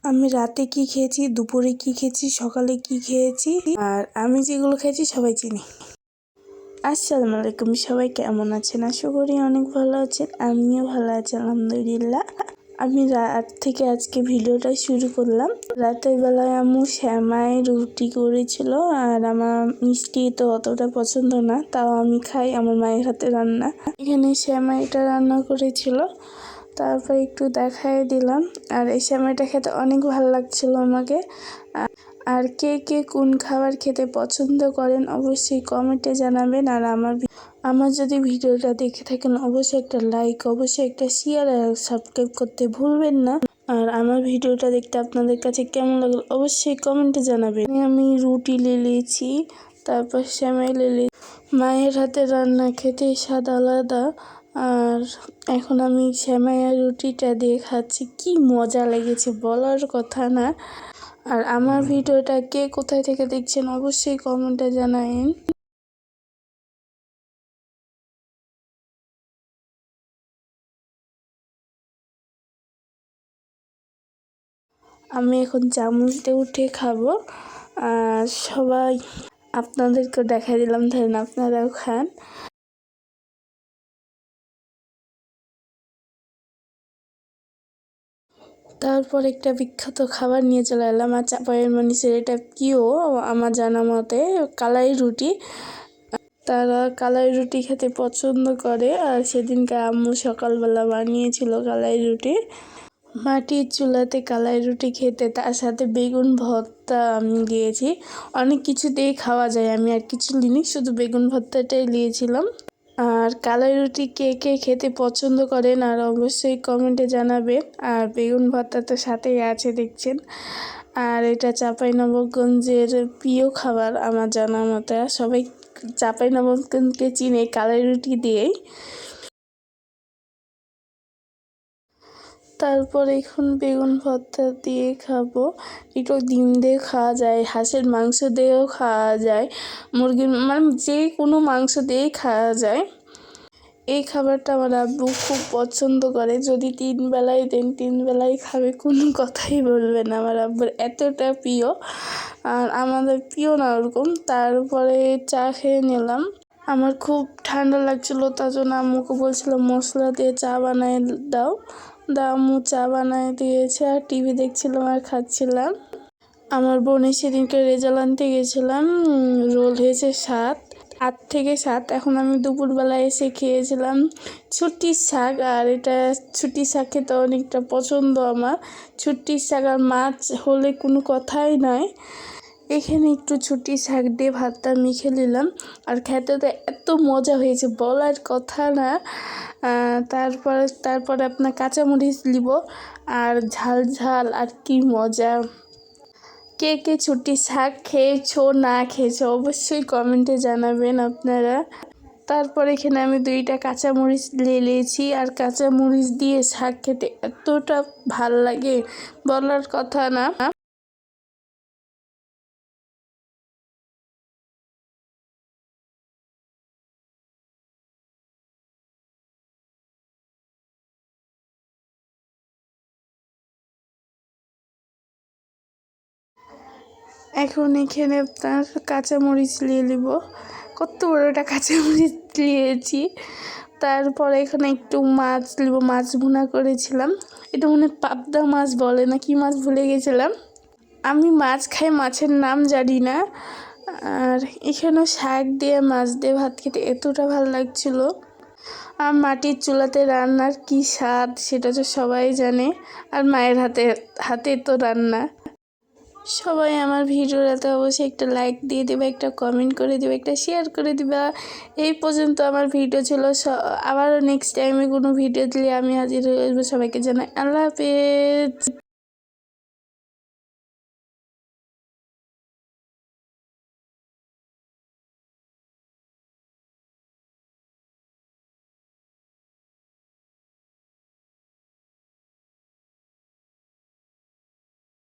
আমি রাতে কি খেয়েছি, দুপুরে কি খেয়েছি, সকালে কি খেয়েছি, আর আমি যেগুলো খেয়েছি সবাই চিনি। আসসালামু আলাইকুম, সবাই কেমন আছেন? আশা করি অনেক ভালো আছেন। আমিও ভালো আছি আলহামদুলিল্লাহ। আমি রাত থেকে আজকে ভিডিওটা শুরু করলাম। রাতের বেলায় আম্মু সেমাই রুটি করেছিল, আর আমার মিষ্টি তো অতটা পছন্দ না, তাও আমি খাই, আমার মায়ের হাতে রান্না। এখানে সেমাইটা রান্না করেছিল, তারপর একটু দেখাই দিলাম। আর এই সেমাইটা খেতে অনেক ভালো লাগছিল আমাকে। আর কে কে কোন খাবার খেতে পছন্দ করেন অবশ্যই কমেন্টে জানাবেন। আর আমার যদি ভিডিওটা দেখে থাকেন অবশ্যই একটা লাইক, অবশ্যই একটা শেয়ার আর সাবস্ক্রাইব করতে ভুলবেন না। আর আমার ভিডিওটা দেখতে আপনাদের কাছে কেমন লাগলো অবশ্যই কমেন্টে জানাবেন। আমি রুটি লিয়েছি, তারপর সেমাই লিয়েছি। মায়ের হাতে রান্না খেতে স্বাদ আলাদা। আর এখন আমি সেমাই আর রুটিটা দিয়ে খাচ্ছি, কি মজা লেগেছে বলার কথা না। আর আমার ভিডিওটা কে কোথায় থেকে দেখছেন অবশ্যই কমেন্টে জানাবেন। আমি এখন চামচতে উঠে খাবো। আর সবাই আপনাদেরকে দেখাই দিলাম, ধরেন আপনারাও খান। তারপর একটা বিখ্যাত খাবার নিয়ে চলে এলাম। আর চাপাইয়ের মনীষের এটা কিও আমার জানা মতে কালাই রুটি। তারা কালাই রুটি খেতে পছন্দ করে। আর সেদিনকে আম্মু সকালবেলা বানিয়েছিল কালাই রুটি। মাটির চুলাতে কালাই রুটি খেতে, তার সাথে বেগুন ভর্তা আমি দিয়েছি। অনেক কিছু দিয়ে খাওয়া যায়, আমি আর কিছু নিইনি, শুধু বেগুন ভর্তাটাই নিয়েছিলাম। আর কালাই রুটি কে কে খেতে পছন্দ করেন আর অবশ্যই কমেন্টে জানাবেন। আর বেগুন ভর্তা তো সাথেই আছে দেখছেন। আর এটা চাঁপাইনবাবগঞ্জের প্রিয় খাবার আমার জানা মতে, সবাই চাঁপাইনবাবগঞ্জকে চিনে কালাই রুটি দিয়েই। তারপর এখন বেগুন ভর্তা দিয়ে খাবো। একটু ডিম দিয়ে খাওয়া যায়, হাঁসের মাংস দিয়েও খাওয়া যায়, মুরগির মানে যে কোনো মাংস দিয়েই খাওয়া যায়। এই খাবারটা আমার আব্বু খুব পছন্দ করে, যদি 3 বেলায় দেন 3 বেলায় খাবে, কোনো কথাই বলবে না। আমার আব্বুর এতটা প্রিয়, আর আমাদের প্রিয় না ওরকম। তারপরে চা খেয়ে নিলাম। আমার খুব ঠান্ডা লাগছিল, তার জন্য আম্মুকে বলছিলাম মশলা দিয়ে চা বানিয়ে দাও। আম্মু চা বানিয়ে দিয়েছে, আর টিভি দেখছিলাম আর খাচ্ছিলাম। আমার বোনের সেদিনকে রেজাল্ট আনতে গেছিলাম, রোল হয়েছে 8 থেকে 7। এখন আমি দুপুরবেলা এসে খেয়েছিলাম ছুটির শাক। আর এটা ছুটির শাক খেতে অনেকটা পছন্দ আমার। ছুটির শাক আর মাছ হলে কোনো কথাই নয়। এখানে একটু ছুটির শাক দিয়ে ভাতটা মেখে নিলাম, আর খেতে তো এত মজা হয়েছে বলার কথা না। তারপরে আপনার কাঁচামরিচ নিব, আর ঝাল ঝাল, আর কি মজা। কে কে ছুটির শাক খেয়েছো না খেয়েছো অবশ্যই কমেন্টে জানাবেন আপনারা। তারপর এখানে আমি 2টা কাঁচামরিচ নিয়েছি, আর কাঁচামরিচ দিয়ে শাক খেতে এতটা ভাল লাগে বলার কথা না। এখন এখানে আপনার কাঁচামরিচ নিয়ে নিব, কত বড় একটা কাঁচামরিচ নিয়েছি। তারপরে এখানে একটু মাছ নিব, মাছ ভুনা করেছিলাম। এটা মনে পাবদা মাছ বলে না কি মাছ ভুলে গেছিলাম। আমি মাছ খাই, মাছের নাম জানি না। আর এখানেও শাক দিয়ে মাছ দিয়ে ভাত খেতে এতটা ভালো লাগছিল। আর মাটির চুলাতে রান্নার কি স্বাদ সেটা তো সবাই জানে, আর মায়ের হাতে তো রান্না। সবাই আমার ভিডিওটাতে অবশ্যই একটা লাইক দিয়ে দেবে, একটা কমেন্ট করে দেবে, একটা শেয়ার করে দেবে। এই পর্যন্ত আমার ভিডিও ছিল। আবারও নেক্সট টাইমে কোনো ভিডিও দিলে আমি হাজির হয়ে আসবো। সবাইকে জানাই আল্লাহ হাফেজ।